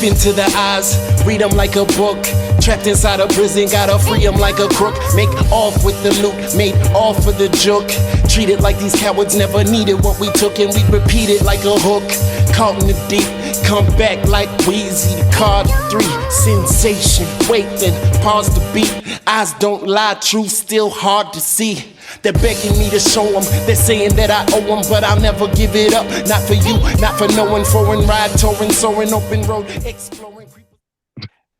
Deep into the eyes, read them like a book. Trapped inside a prison, gotta free them like a crook. Make off with the loot, made off for the joke. Treated like these cowards never needed what we took, and we repeat it like a hook. Caught in the deep, come back like Wheezy. Card 3, sensation. Wait, then pause the beat. Eyes don't lie, truth still hard to see. They're begging me to show them, they're saying that I owe them, but I'll never give it up. Not for you, not for no one. Foreign ride, touring, soaring, open road, exploring.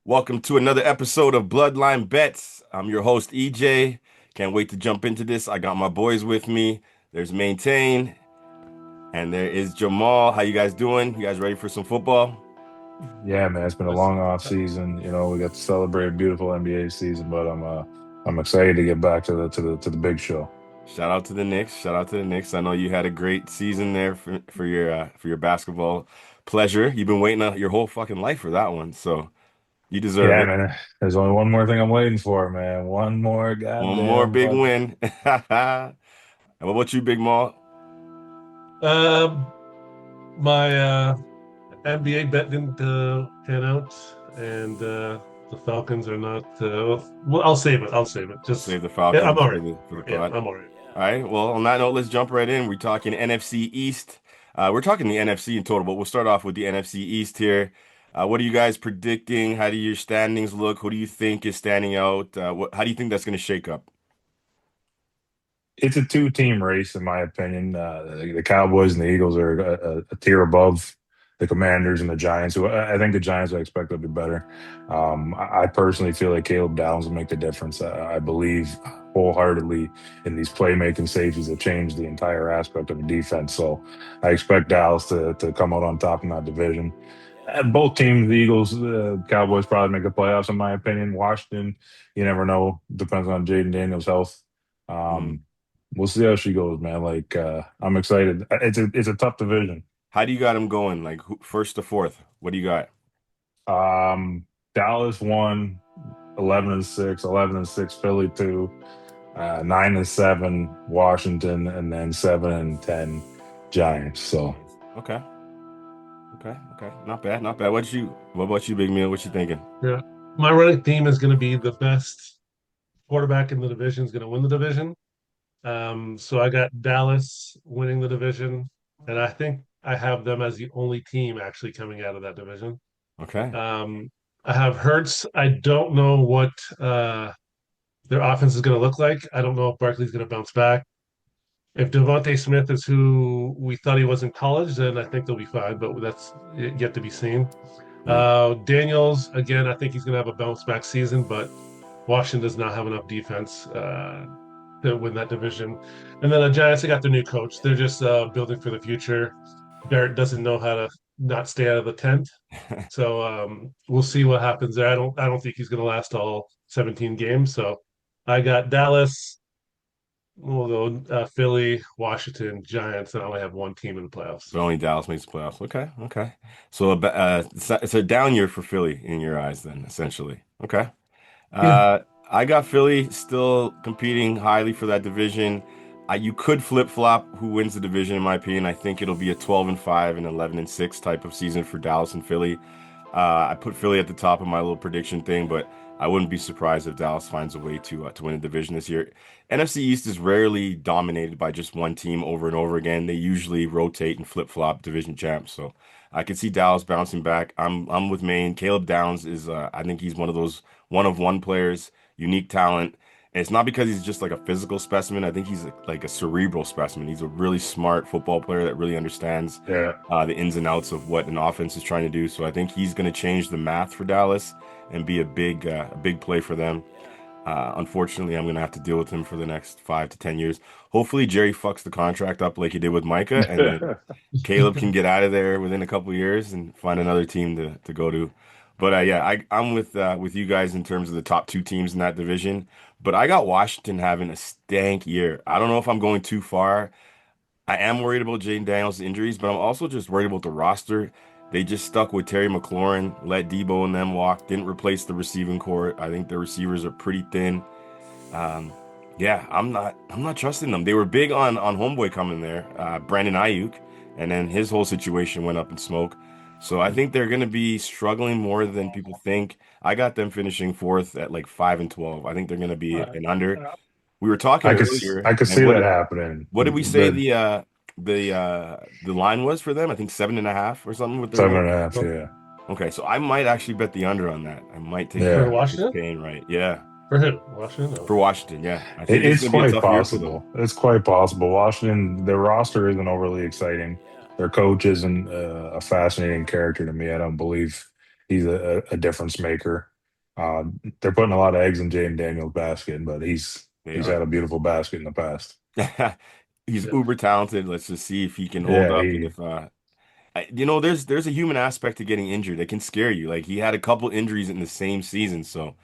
Welcome to another episode of Bloodline Bets. I'm your host, Ejay. Can't wait to jump into this. I got my boys with me. There's Maintain, and there is J-maal. How you guys doing? You guys ready for some football? Yeah, man, it's been a long off season. You know, we got to celebrate a beautiful NBA season, but I'm excited to get back to the big show. Shout out to the Knicks. Shout out to the Knicks. I know you had a great season there for your basketball pleasure. You've been waiting your whole fucking life for that one, so you deserve Yeah, it. man. There's only one more thing I'm waiting for, man. One more One more goddamn big win. And what about you, Big Maul? My NBA bet didn't pan out, and the Falcons are not. Well, I'll save it. Just Save the Falcons. Yeah, I'm all right. for the Yeah, pod. I'm all right. All right. Well, on that note, let's jump right in. We're talking NFC East. We're talking the NFC in total, but we'll start off with the NFC East here. What are you guys predicting? How do your standings look? Who do you think is standing out? How do you think that's going to shake up? It's a two-team race, in my opinion. The Cowboys and the Eagles are a tier above the Commanders and the Giants, who I think the Giants I expect will be better. I personally feel like Caleb Downs will make the difference. I believe wholeheartedly in these playmaking safeties that change the entire aspect of the defense. So I expect Dallas to come out on top in that division. Both teams, the Eagles, the Cowboys, probably make the playoffs, in my opinion. Washington, you never know. Depends on Jaden Daniels' health. We'll see how she goes, man. Like, I'm excited. It's a tough division. How do you got them going? Like first to fourth? What do you got? Dallas 1, 11-6, 11-6, Philly 2, 9-7, Washington, and then 7-10, Giants. So Okay. Not bad. What about you, Big Meal? What you thinking? Yeah, my running theme is going to be the best quarterback in the division is going to win the division. So I got Dallas winning the division, and I think I have them as the only team actually coming out of that division. Okay. I have Hurts. I don't know what their offense is going to look like. I don't know if Barkley's going to bounce back. If Devontae Smith is who we thought he was in college, then I think they'll be fine, but that's yet to be seen. Daniels, again, I think he's going to have a bounce back season, but Washington does not have enough defense to win that division. And then the Giants, they got their new coach. They're just building for the future. Barrett doesn't know how to not stay out of the tent. So we'll see what happens there. I don't think he's going to last all 17 games. So I got Dallas, we'll go Philly, Washington, Giants, and I only have one team in the playoffs. But only Dallas makes the playoffs. Okay. So it's a down year for Philly in your eyes, then, essentially. Okay. I got Philly still competing highly for that division. You could flip-flop who wins the division, in my opinion. I think it'll be a 12-5 and 11-6 type of season for Dallas and Philly. I put Philly at the top of my little prediction thing, but I wouldn't be surprised if Dallas finds a way to win the division this year. NFC East is rarely dominated by just one team over and over again. They usually rotate and flip-flop division champs. So I can see Dallas bouncing back. I'm with Maine. Caleb Downs is I think he's one of those one-of-one players, unique talent. And it's not because he's just like a physical specimen. I think he's like a cerebral specimen. He's a really smart football player that really understands the ins and outs of what an offense is trying to do. So I think he's going to change the math for Dallas and be a big play for them. Unfortunately, I'm going to have to deal with him for the next 5 to 10 years. Hopefully, Jerry fucks the contract up like he did with Micah, and then Caleb can get out of there within a couple of years and find another team to go to. But I'm with you guys in terms of the top two teams in that division. But I got Washington having a stank year. I don't know if I'm going too far. I am worried about Jaden Daniels' injuries, but I'm also just worried about the roster. They just stuck with Terry McLaurin, let Debo and them walk, didn't replace the receiving core. I think the receivers are pretty thin. I'm not trusting them. They were big on homeboy coming there, Brandon Ayuk, and then his whole situation went up in smoke. So I think they're going to be struggling more than people think. I got them finishing fourth at like 5-12. I think they're going to be an under. We were talking I earlier, could and see that happening. what did we say The the line was for them? I think 7.5 or something with their seven win. and a half, yeah. Okay, so I might actually bet the under on that. I might take For Yeah. that if it's Washington? paying right. Yeah, For who? Washington? No. for Washington. Yeah, I think this is It's going to be a quite tough year for them. possible. It's quite possible. Washington, their roster isn't overly exciting. Their coach isn't a fascinating character to me. I don't believe he's a difference maker. They're putting a lot of eggs in Jaden Daniels' basket, but They he's are. had a beautiful basket in the past. He's Yeah. uber talented. Let's just see if he can hold Yeah, up. And if there's a human aspect to getting injured that can scare you. Like he had a couple injuries in the same season, so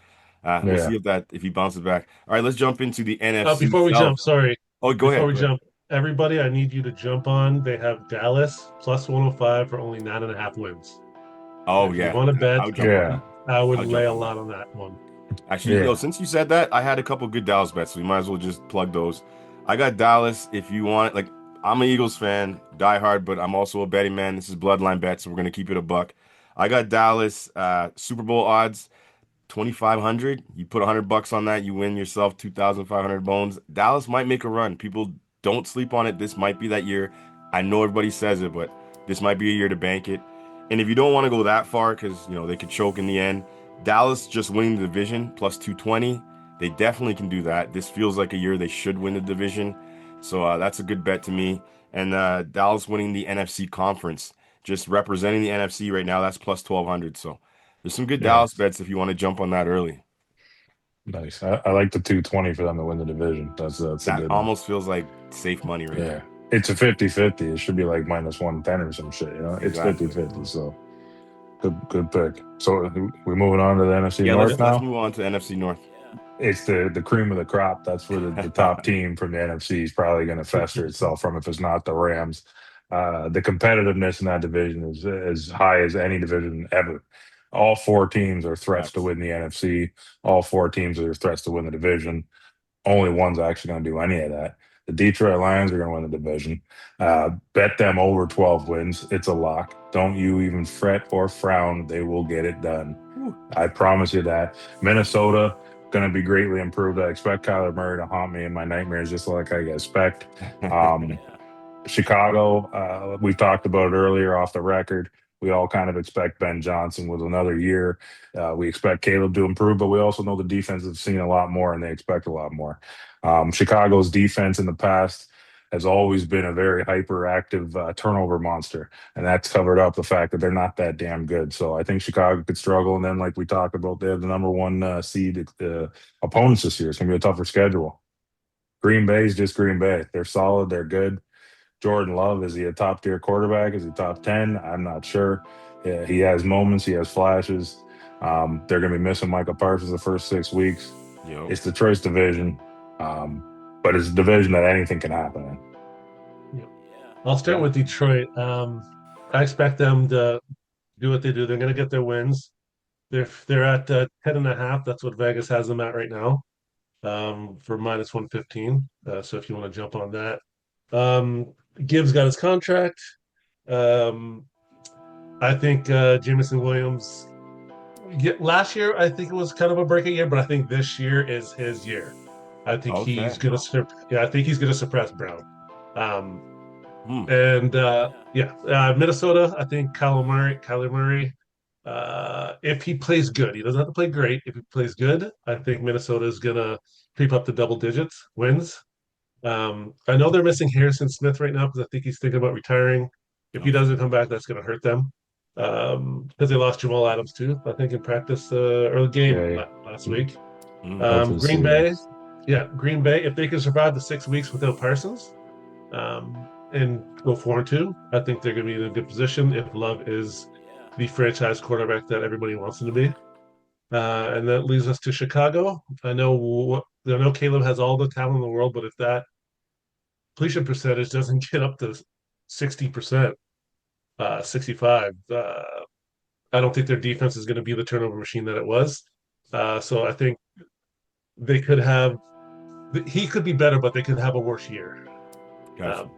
we'll yeah. see if he bounces back. All right, let's jump into the NFC Before we jump, South. sorry. Oh, go Before ahead. we Go ahead. jump, everybody, I need you to jump on. They have Dallas plus 105 for only 9.5 wins. Oh If you yeah, want to bet, I'll jump on Yeah, that. I would I'll lay jump a on that. lot on that one. Actually, yeah. since you said that, I had a couple good Dallas bets, so we might as well just plug those. I got Dallas. If you want, like, I'm an Eagles fan, die hard, but I'm also a betting man. This is Bloodline Bets, so we're gonna keep it a buck. I got Dallas Super Bowl odds 2,500. You put $100 on that, you win yourself 2,500 bones. Dallas might make a run. People don't sleep on it. This might be that year. I know everybody says it, but this might be a year to bank it. And if you don't want to go that far, because they could choke in the end, Dallas just winning the division plus 220. They definitely can do that. This feels like a year they should win the division. So that's a good bet to me. And Dallas winning the NFC conference, just representing the NFC right now, that's plus 1,200. So there's some good Yeah, Dallas bets if you want to jump on that early. nice. I like the 220 for them to win the division. That's a That good one. almost feels like safe money right Yeah. there. It's a 50-50. It should be like minus 110 or some shit, It's Exactly. 50-50, so good pick. So we're moving on to the NFC Yeah, North let's now. move on to NFC North. It's the cream of the crop. That's where the top team from the NFC is probably going to fester itself from if it's not the Rams. The competitiveness in that division is as high as any division ever. All four teams are threats to Facts. win the NFC. All four teams are threats to win the division. Only one's actually going to do any of that. The Detroit Lions are going to win the division. Bet them over 12 wins. It's a lock. Don't you even fret or frown. They will get it done. Whew. I promise you that. Minnesota going to be greatly improved. I expect Kyler Murray to haunt me in my nightmares just like I expect. Chicago, we've talked about it earlier off the record. We all kind of expect Ben Johnson with another year. We expect Caleb to improve, but we also know the defense has seen a lot more and they expect a lot more. Chicago's defense in the past has always been a very hyperactive turnover monster, and that's covered up the fact that they're not that damn good. So I think Chicago could struggle. And then, like we talked about, they have the number one seed opponents this year. It's going to be a tougher schedule. Green Bay is just Green Bay. They're solid. They're good. Jordan Love, is he a top tier quarterback? Is he top 10? I'm not sure. Yeah, he has moments, he has flashes. They're going to be missing Michael Parsons the first 6 weeks. Yo. It's Detroit's division, but it's a division that anything can happen in. I'll start with Detroit. I expect them to do what they do. They're going to get their wins. They're at 10.5. That's what Vegas has them at right now, for minus 115. So if you want to jump on that, Gibbs got his contract. Um, I think Jameson Williams. Last year, I think it was kind of a breaking year, but I think this year is his year. I think Okay. he's gonna. I think he's gonna suppress Brown. Um, Hmm. and Minnesota. I think Kyler Murray. If he plays good, he doesn't have to play great. If he plays good, I think Minnesota is gonna creep up to double digits wins. I know they're missing Harrison Smith right now because I think he's thinking about retiring. If he doesn't come back, that's going to hurt them. Because they lost Jamal Adams too, I think, in practice or the game Yeah, last week. Out for the Green season. Bay, Green Bay, if they can survive the 6 weeks without Parsons, and go 4-2, I think they're going to be in a good position if Love is the franchise quarterback that everybody wants him to be. And that leads us to Chicago. I know Caleb has all the talent in the world, but if that completion percentage doesn't get up to 60%, 65, I don't think their defense is going to be the turnover machine that it was. So I think he could be better, but they could have a worse year. Gotcha.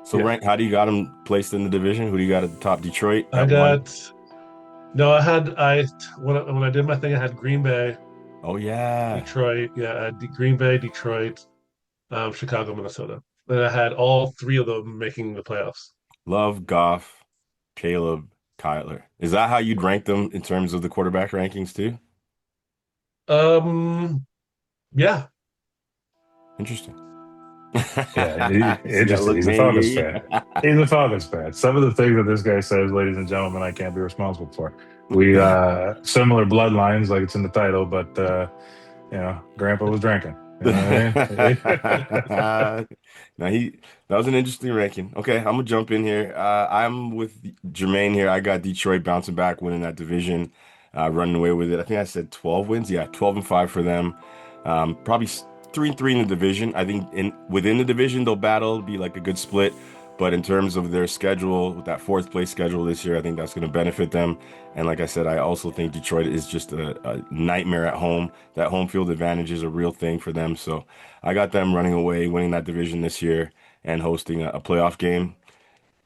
So Yeah. rank, how do you got them placed in the division? Who do you got at the top? Detroit I at one? got no. I when I did my thing, I had Green Bay, Oh yeah. Detroit. Yeah, I had Green Bay, Detroit, Chicago, Minnesota. Then I had all three of them making the playoffs. Love, Goff, Caleb, Kyler. Is that how you'd rank them in terms of the quarterback rankings too? Um, yeah, Interesting. Yeah, See that look, he's a man? Falcons Yeah. fan. He's a Falcons fan. Some of the things that this guy says, ladies and gentlemen, I can't be responsible for. We similar bloodlines, like it's in the title, but Grandpa was drinking. You know what I mean? Now that was an interesting ranking. Okay, I'm gonna jump in here. I'm with Jermaine here. I got Detroit bouncing back, winning that division, running away with it. I think I said 12 wins. Yeah, 12-5 for them. Probably 3-3 in the division. I think within the division they'll battle, be like a good split. But in terms of their schedule, with that fourth place schedule this year, I think that's going to benefit them. And like I said, I also think Detroit is just a nightmare at home. That home field advantage is a real thing for them. So I got them running away, winning that division this year, and hosting a playoff game.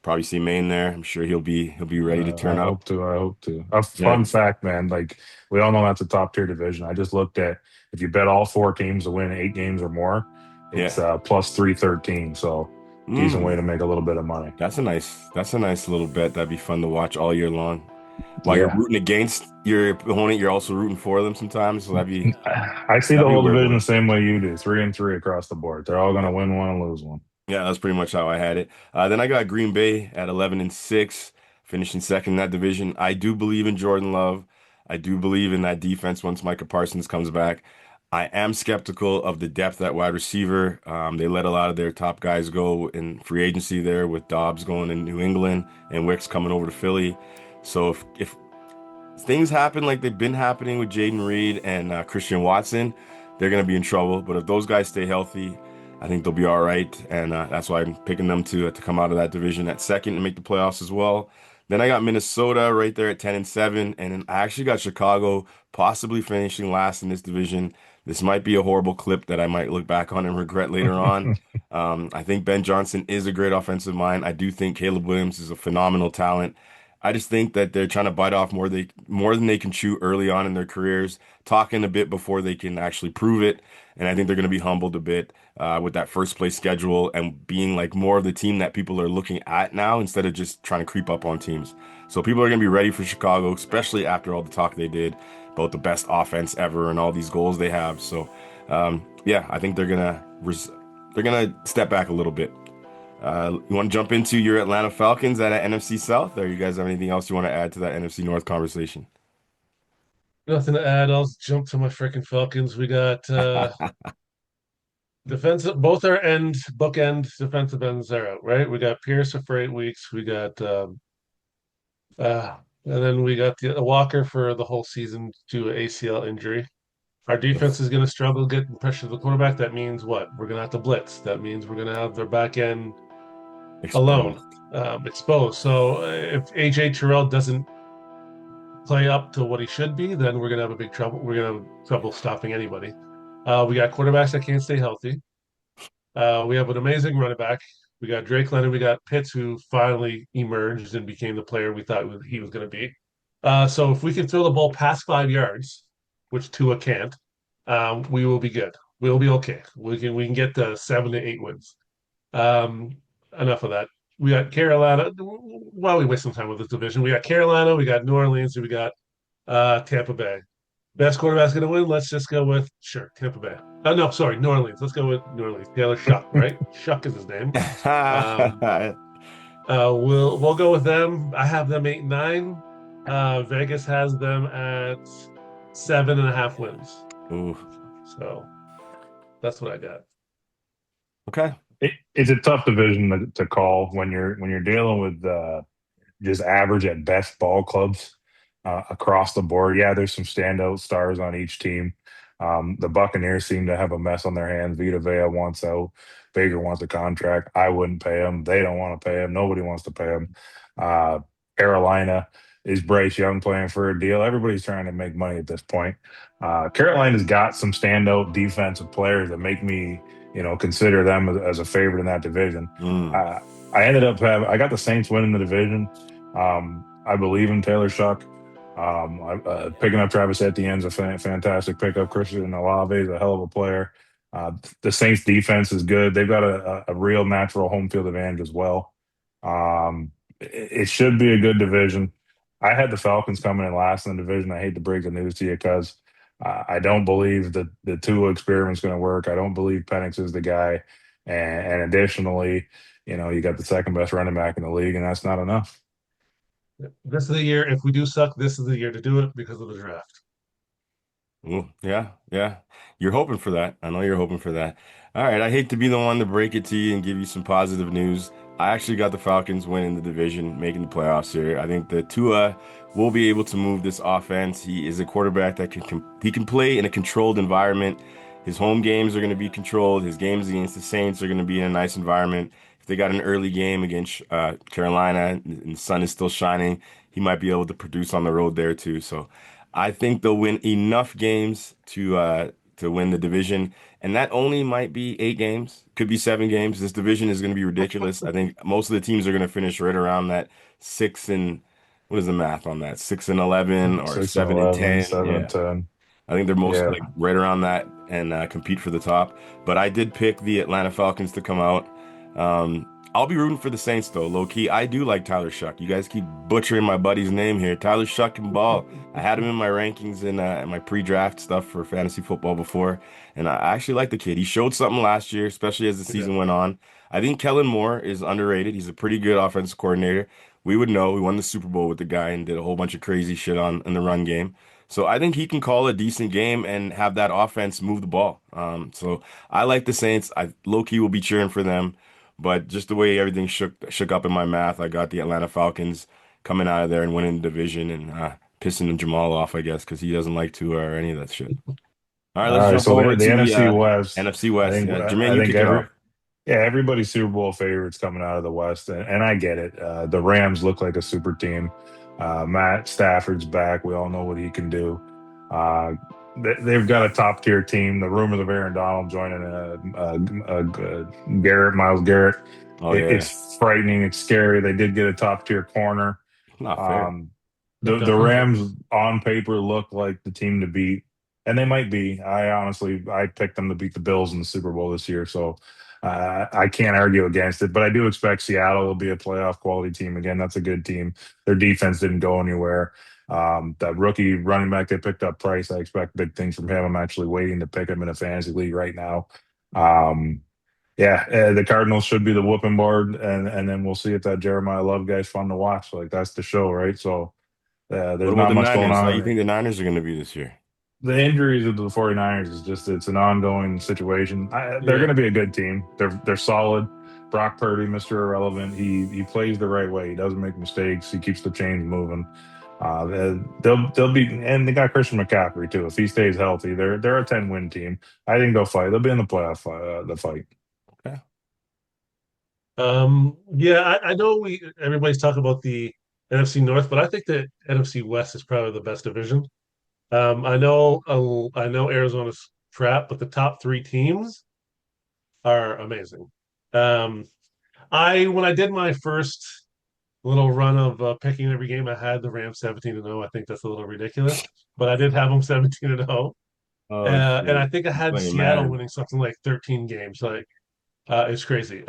Probably see Maine there. I'm sure he'll be ready to I turn up. hope to. I hope to. A Yeah, fun fact, man. Like we all know that's a top tier division. I just looked at if you bet all four teams to win 8 games or more, it's yeah. plus 313. So decent way Mm, to make a little bit of money. that's a nice little bet. That'd be fun to watch all year long. While you're Yeah, rooting against your opponent, you're also rooting for them sometimes. So I see the that'd be a whole weird division the one. same way you do. 3-3 across the board. They're all going to win one and lose one. Yeah, that's pretty much how I had it. Then I got Green Bay at 11-6, finishing second in that division. I do believe in Jordan Love. I do believe in that defense once Micah Parsons comes back. I am skeptical of the depth at wide receiver. They let a lot of their top guys go in free agency there with Dobbs going in New England and Wicks coming over to Philly. So if things happen like they've been happening with Jaden Reed and Christian Watson, they're going to be in trouble. But if those guys stay healthy, I think they'll be all right. And that's why I'm picking them to come out of that division at second and make the playoffs as well. Then I got Minnesota right there at 10-7. And then I actually got Chicago possibly finishing last in this division. This might be a horrible clip that I might look back on and regret later on. I think Ben Johnson is a great offensive mind. I do think Caleb Williams is a phenomenal talent. I just think that they're trying to bite off more than they can chew early on in their careers, talking a bit before they can actually prove it. And I think they're going to be humbled a bit with that first place schedule and being like more of the team that people are looking at now instead of just trying to creep up on teams. So people are going to be ready for Chicago, especially after all the talk they did about the best offense ever and all these goals they have. So yeah, I think they're gonna step back a little bit. You want to jump into your Atlanta Falcons at NFC South, or you guys have anything else you want to add to that NFC North conversation? nothing to add. I'll jump to my freaking Falcons. We got defensive, both our bookend defensive ends are out, right? We got Pierce for 8 weeks. We got and then we got the Walker for the whole season due to ACL injury. Our defense is going to struggle getting pressure to the quarterback. That means what? We're going to have to blitz. That means we're going to have their back end alone, Exposed. exposed. So if AJ Terrell doesn't play up to what he should be, then we're going to have a big trouble. We're going to have trouble stopping anybody. We got quarterbacks that can't stay healthy. We have an amazing running back. We got Drake Leonard. We got Pitts, who finally emerged and became the player we thought he was going to be. So if we can throw the ball past 5 yards, which Tua can't, we will be good. We'll be okay. We can get to 7 to 8 wins. Um, enough of that. We got Carolina. While we waste some time with this division, we got Carolina, we got New Orleans, and we got Tampa Bay. Best quarterback's going to win. Let's just go with Tampa Bay. No, sorry, New Orleans. Let's go with New Orleans. Taylor Shuck, right? Shuck is his name. We'll go with them. I have them 8-9. Vegas has them at 7.5 wins. Ooh. So that's what I got. Okay. It's a tough division to call when you're dealing with just average at best ball clubs across the board. Yeah, there's some standout stars on each team. The Buccaneers seem to have a mess on their hands. Vita Vea wants out. Baker wants a contract. I wouldn't pay him. They don't want to pay him. Nobody wants to pay him. Carolina is Bryce Young playing for a deal. Everybody's trying to make money at this point. Carolina's got some standout defensive players that make me, consider them as a favorite in that division. Mm. I got the Saints winning the division. I believe in Taylor Shuck. Picking up Travis Etienne's a fantastic pickup. Christian Olave is a hell of a player. The Saints defense is good. They've got a real natural home field advantage as well. It should be a good division. I had the Falcons coming in last in the division. I hate to break the news to you because I don't believe that the Tua experiment's going to work. I don't believe Penix is the guy. And additionally, you got the second best running back in the league, and that's not enough. This is the year. If we do suck, this is the year to do it because of the draft. Ooh, yeah, yeah. You're hoping for that. I know you're hoping for that. All right. I hate to be the one to break it to you and give you some positive news. I actually got the Falcons winning the division, making the playoffs here. I think that Tua will be able to move this offense. He is a quarterback that he can play in a controlled environment. His home games are going to be controlled. His games against the Saints are going to be in a nice environment. If they got an early game against Carolina and the sun is still shining, he might be able to produce on the road there too. So I think they'll win enough games to win the division, and that only might be 8 games, could be 7 games. This division is going to be ridiculous. I think most of the teams are going to finish right around that 6 and what is the math on that? 6-11 or 6 and seven and 11, ten. 7 and Yeah, 10. I think they're most Yeah. like right around that and compete for the top. But I did pick the Atlanta Falcons to come out. I'll be rooting for the Saints though, low key. I do like Tyler Shuck. You guys keep butchering my buddy's name here. Tyler Shuck can ball. I had him in my rankings in my pre-draft stuff for fantasy football before, and I actually like the kid. He showed something last year, especially as the Yeah. season went on. I think Kellen Moore is underrated. He's a pretty good offensive coordinator. We would know. We won the Super Bowl with the guy and did a whole bunch of crazy shit on in the run game. So I think he can call a decent game and have that offense move the ball. So I like the Saints. I low key will be cheering for them, but just the way everything shook up in my math, I got the Atlanta Falcons coming out of there and winning the division and pissing Jamal off, I guess, because he doesn't like to or any of that shit. All right, All let's right. jump So over the to the NFC West, NFC I West. think Yeah, Jermaine, I you think kick it off. everybody's Super Bowl favorites coming out of the West, and I get it. The Rams look like a super team. Matt Stafford's back. We all know what he can do. Uh, they've got a top tier team. The rumors of Aaron Donald joining Miles Garrett, Oh yeah, it's frightening. It's scary. They did get a top tier corner. not fair. Um, What the the heck? Rams on paper look like the team to beat, and they might be. I picked them to beat the Bills in the Super Bowl this year, so I can't argue against it. But I do expect Seattle will be a playoff quality team again. That's a good team. Their defense didn't go anywhere. That rookie running back they picked up, Price, I expect big things from him. I'm actually waiting to pick him in a fantasy league right now. Um, yeah, the Cardinals should be the whooping board, and then we'll see if that Jeremiah Love guy's fun to watch. Like that's the show, right? So What there's about not the much going Niners? How you on. think the Niners are going to be this year? The injuries of the 49ers is just it's an ongoing situation. They're Yeah. going to be a good team. They're solid. Brock Purdy, Mr. Irrelevant. He plays the right way. He doesn't make mistakes. He keeps the chains moving. They'll be and they got Christian McCaffrey too. If he stays healthy, they're a 10-win team. I think they'll fight. They'll be in the playoff. The fight. Okay. Yeah, I know everybody's talking about the NFC North, but I think the NFC West is probably the best division. I know Arizona's crap, but the top three teams are amazing. Um, I when I did my first little run of picking every game, I had the Rams 17-0. I think that's a little ridiculous, but I did have them 17-0. Oh And I shit, think I you had playing Seattle Madden? winning something like 13 games. Like it's crazy.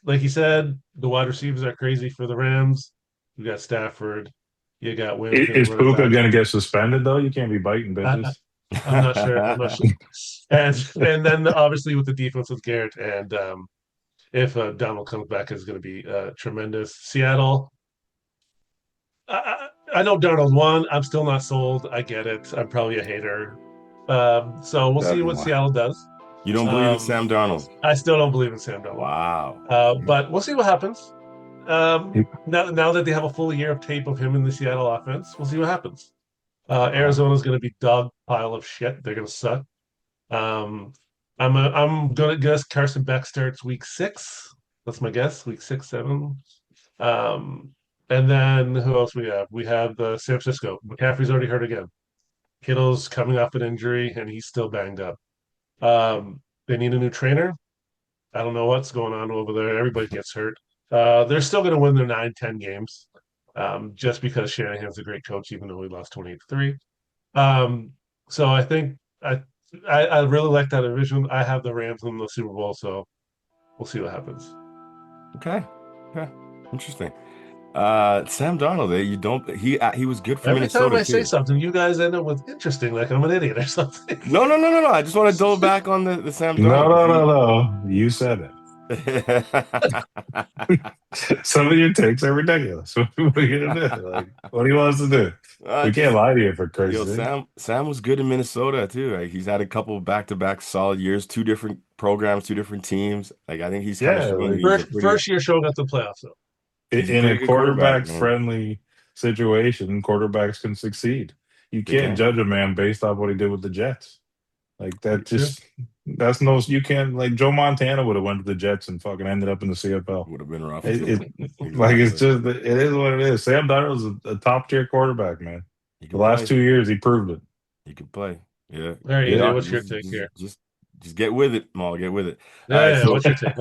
Like you said, the wide receivers are crazy for the Rams. You got Stafford, you got Winston, the Is running Puka backs. going to get suspended though? You can't be biting I, bitches. I'm not sure. I'm not sure. And then obviously with the defense with Garrett and if Donald comes back, is going to be tremendous. Seattle. I know Darnold won. I'm still not sold. I get it. I'm probably a hater. So we'll see what Definitely. Seattle does. You don't believe in Um, Sam Darnold? I still don't believe in Sam Darnold. Wow. But we'll see what happens. Now that they have a full year of tape of him in the Seattle offense, we'll see what happens. Wow. Arizona's going to be dog pile of shit. They're going to suck. Um, I'm going to guess Carson Beck starts week 6. That's my guess. Week 6, 7. Um, and then who else we have? We have the San Francisco. McCaffrey's already hurt again. Kittle's coming off an injury and he's still banged up. They need a new trainer. I don't know what's going on over there. Everybody gets hurt. They're still going to win their 9, 10 games, just because Shanahan's a great coach, even though we lost 28-3. So I think I really like that division. I have the Rams in the Super Bowl, so we'll see what happens. Okay. Okay. Interesting. Sam Darnold, you don't he was good for Every time Minnesota I say too. something, you guys end up with interesting, like I'm an idiot or something. No, no, no, no, no. I just want to double back on the Sam No, Darnold no, because no, he no. You said it. Some of your takes are ridiculous. What are you gonna do? Like, what do you want us to do? We can't just lie to you for yo, Christ's sake. Sam was good in Minnesota too. Like, he's had a couple back-to-back solid years, two different programs, two different teams. Like I think he's kind of Yeah, shown that like First year showing up the playoffs, though. he's a in pretty a good quarterback, quarterback man. friendly situation, quarterbacks can succeed. You They can't can. judge a man based off what he did with the Jets. Like that True. just that's no you can't like Joe Montana would have went to the Jets and fucking ended up in the CFL. Would have been rough too. It like it's Exactly. just it is what it is. Sam Darnold's a top tier quarterback, man. He The can last play. 2 years he proved it. He can play. Yeah. All right, Yeah. AJ, No, what's your take here? just get with it, Maul. Get with it. All right, Yeah, so what's your take?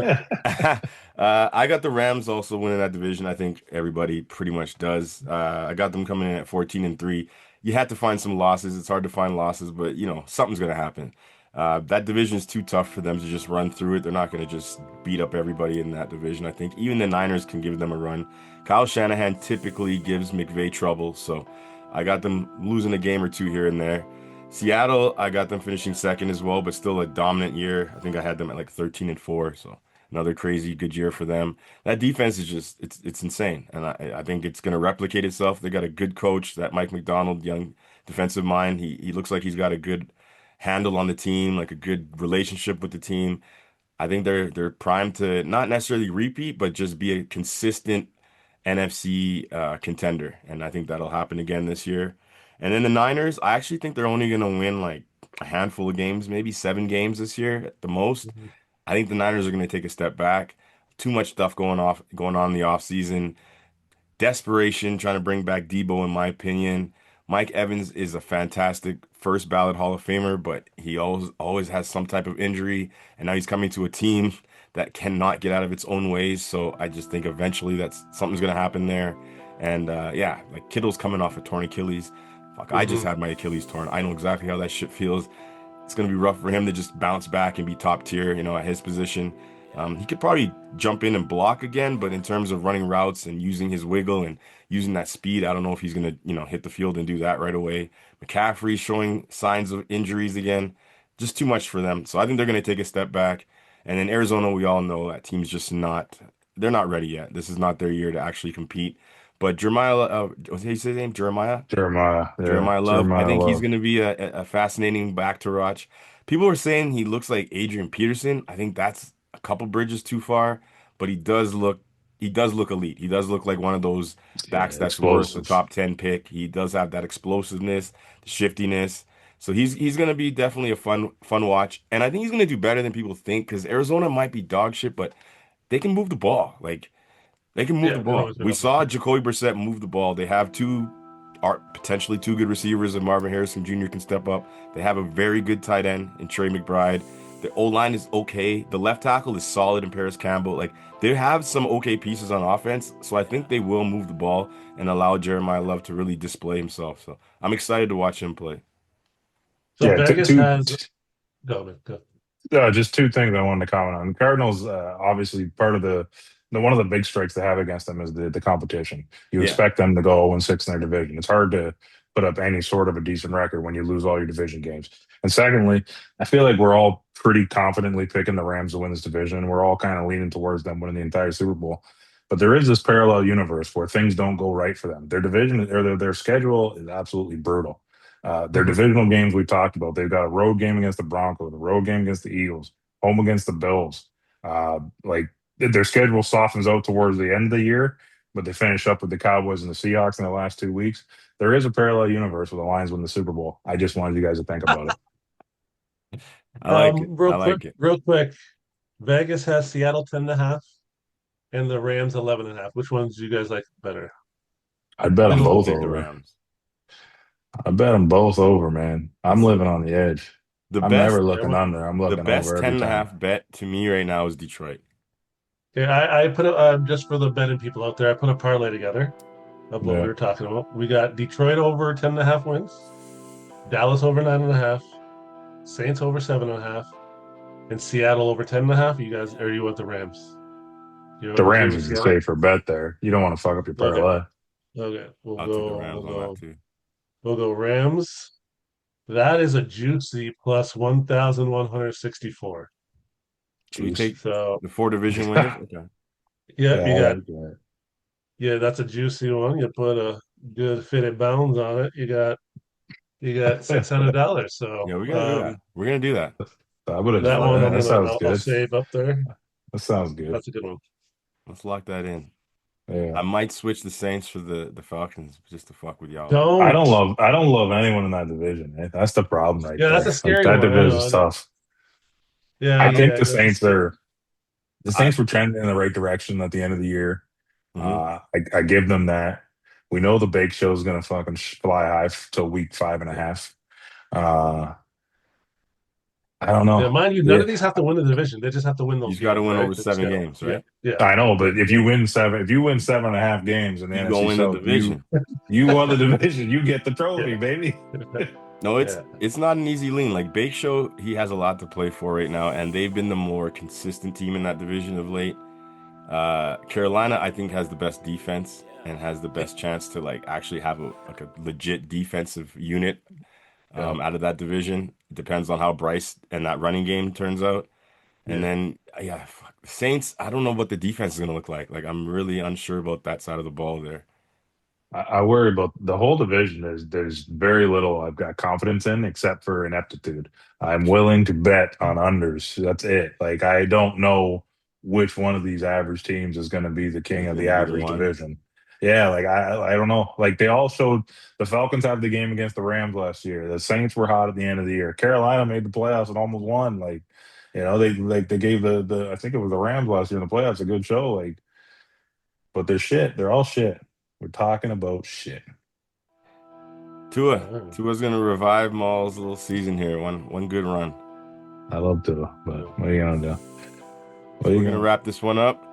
I got the Rams also winning that division. I think everybody pretty much does. I got them coming in at 14-3. You had to find some losses. It's hard to find losses, but something's gonna happen. That division is too tough for them to just run through it. They're not gonna just beat up everybody in that division. I think even the Niners can give them a run. Kyle Shanahan typically gives McVay trouble, so I got them losing a game or two here and there. Seattle, I got them finishing second as well, but still a dominant year. I think I had them at like 13-4, so another crazy good year for them. That defense is just it's insane, and I think it's going to replicate itself. They got a good coach, that Mike McDonald, young defensive mind. He looks like he's got a good handle on the team, like a good relationship with the team. I think they're primed to not necessarily repeat, but just be a consistent NFC contender, and I think that'll happen again this year. And then the Niners, I actually think they're only going to win like a handful of games, maybe 7 games this year at the most. Mhm. I think the Niners are going to take a step back. Too much stuff going on in the offseason. Desperation trying to bring back Debo, in my opinion. Mike Evans is a fantastic first ballot Hall of Famer, but he always has some type of injury, and now he's coming to a team that cannot get out of its own ways. So I just think eventually that's something's gonna happen there. And yeah, like Kittle's coming off a torn Achilles. Fuck, I just Mhm. had my Achilles torn. I know exactly how that shit feels. It's going to be rough for him to just bounce back and be top tier, at his position. He could probably jump in and block again, but in terms of running routes and using his wiggle and using that speed, I don't know if he's going to, hit the field and do that right away. McCaffrey's showing signs of injuries again. Just too much for them. So I think they're going to take a step back. And then Arizona, we all know that team's just they're not ready yet. This is not their year to actually compete. But Jeremiah, what's his name? Jeremiah? Jeremiah, yeah, Jeremiah Love. I Jeremiah think he's Love. going to be a fascinating back to watch. People are saying he looks like Adrian Peterson. I think that's a couple bridges too far, but he does look elite. He does look like one of those Yeah, backs that's worth a explosive. top 10 pick. He does have that explosiveness, the shiftiness. So he's going to be definitely a fun watch. And I think he's going to do better than people think because Arizona might be dog shit, but they can move the ball. Like they can move the Yeah, they've ball. always been We up there. saw Jacoby Brissett move the ball. They have potentially two good receivers, and Marvin Harrison Jr. can step up. They have a very good tight end in Trey McBride. The O line is okay. The left tackle is solid in Paris Campbell. Like they have some okay pieces on offense, so I think they will move the ball and allow Jeremiah Love to really display himself. So I'm excited to watch him play. So Yeah, Vegas has go, man, go. just two things I wanted to comment on. The Cardinals, obviously, part of the one of the big strikes they have against them is the competition. You Yeah, expect them to go 0-6 in their division. It's hard to put up any sort of a decent record when you lose all your division games. And secondly, I feel like we're all pretty confidently picking the Rams to win this division. We're all kind of leaning towards them winning the entire Super Bowl. But there is this parallel universe where things don't go right for them. Their division or their schedule is absolutely brutal. Their Mhm. divisional games we talked about, they've got a road game against the Broncos, a road game against the Eagles, home against the Bills. Like their schedule softens out towards the end of the year, but they finish up with the Cowboys and the Seahawks in the last 2 weeks. There is a parallel universe where the Lions win the Super Bowl. I just wanted you guys to think about it. I like it. I Real quick, like it. real quick. Vegas has Seattle 10.5 and the Rams 11.5. Which ones do you guys like better? I bet them I'll both take the over. Rams. I bet them both over, man. I'm It's living on the edge. the I'm never best Yeah, looking under. I'm the looking over best every 10 and a time. half bet to me right now is Detroit. Yeah, I put a just for the betting people out there. I put a parlay together of what we Yeah. were talking about. We got Detroit over 10.5 wins, Dallas over 9.5, Saints over 7.5, and Seattle over 10.5. You guys, or you want the Rams? You The okay Rams with is a Seattle? safer bet there. You don't want to fuck up your Okay, parlay. okay. We'll I'll take the go. Rams on that too. We'll go Rams. That is a juicy plus 1,164. Should we take Juicy. So the 4 division winners? Okay. yeah, Yeah, you I got like that. yeah. That's a juicy one. You put a good fitted bounds on it. You got $600. So Yeah, we're gonna do that. We're gonna do that. I would have. that one That sounds I'll good. save up there. That sounds good. That's a good one. Let's lock that in. Yeah. I might switch the Saints for the Falcons just to fuck with y'all. Don't. I don't love anyone in that division. Man. That's the problem right Yeah, that's a there. Like scary that one. I division know. is I know. tough. Yeah, I think yeah, the that's a Saints scary. are the I, Saints were trending in the right direction at the end of the year. mhm. I give them that. We know the bake show is gonna fucking fly high till week 5.5. Uh, I don't Yeah, know. mind you, none Yeah, of these have to win the division. They just have to win You those just got to games, win right? over They just 7 games, yeah, right? yeah, I know, but if yeah. you win 7.5 games in the You go NFC win the South, division. you won the division. You get the trophy, Yeah. baby. No, Yeah. it's not an easy lean. Like Bake Show, he has a lot to play for right now, and they've been the more consistent team in that division of late. Carolina, I think, has the best defense and has the best chance to like actually have a legit defensive unit Yeah. out of that division. Depends on how Bryce and that running game turns out. And Yeah. then yeah, fuck. Saints, I don't know what the defense is gonna look like. Like I'm really unsure about that side of the ball there. I worry about the whole division. There's very little I've got confidence in except for ineptitude. I'm willing to bet on unders. That's it. Like I don't know which one of these average teams is going to be the king Is of the gonna be the average one. division. Yeah, like I don't know. Like they all showed the Falcons had the game against the Rams last year. The Saints were hot at the end of the year. Carolina made the playoffs and almost won. Like they gave the I think it was the Rams last year in the playoffs a good show. Like, but they're shit. They're all shit. We're talking about shit. Oh, Tua's gonna revive Maul's little season here. One good run. I love to, but what are you gonna do? What So are we're you gonna gonna? wrap this one up.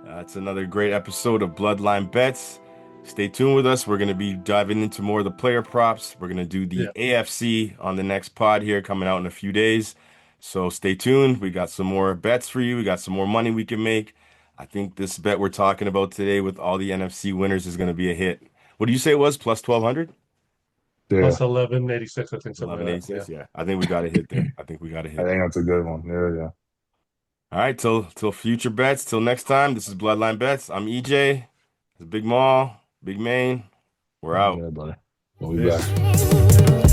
It's another great episode of Bloodline Bets. Stay tuned with us. We're gonna be diving into more of the player props. We're gonna do the yeah. AFC on the next pod here coming out in a few days. So stay tuned. We got some more bets for you. We got some more money we can make. I think this bet we're talking about today with all the NFC winners is gonna be a hit. What do you say it was? Plus 1,200? Yeah, Plus 1186, I think, something like that. 1186? Yeah. I think we got a hit there. I think we got a I hit. think that's a good one. Yeah, yeah. All right, till future bets. Till next time. This is Bloodline Bets. I'm EJ. This is Big Maul, Big Main. We're out. Yeah, buddy. We'll be Peace. back.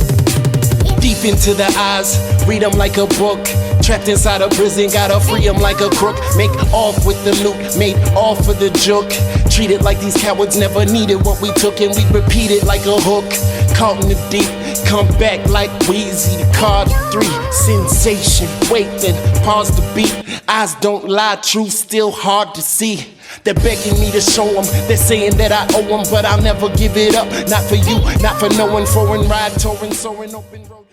Deep into the eyes, read them like a book. Trapped inside a prison, gotta free them like a crook. Make off with the loot, made off with the joke. Treated like these cowards never needed what we took, and we repeat it like a hook. Caught in the deep, come back like Wheezy. The card 3, sensation. Wait, then pause the beat. Eyes don't lie, truth still hard to see. They're begging me to show them, they're saying that I owe them, but I'll never give it up. Not for you, not for no one. Foreign ride, touring, soaring, open road.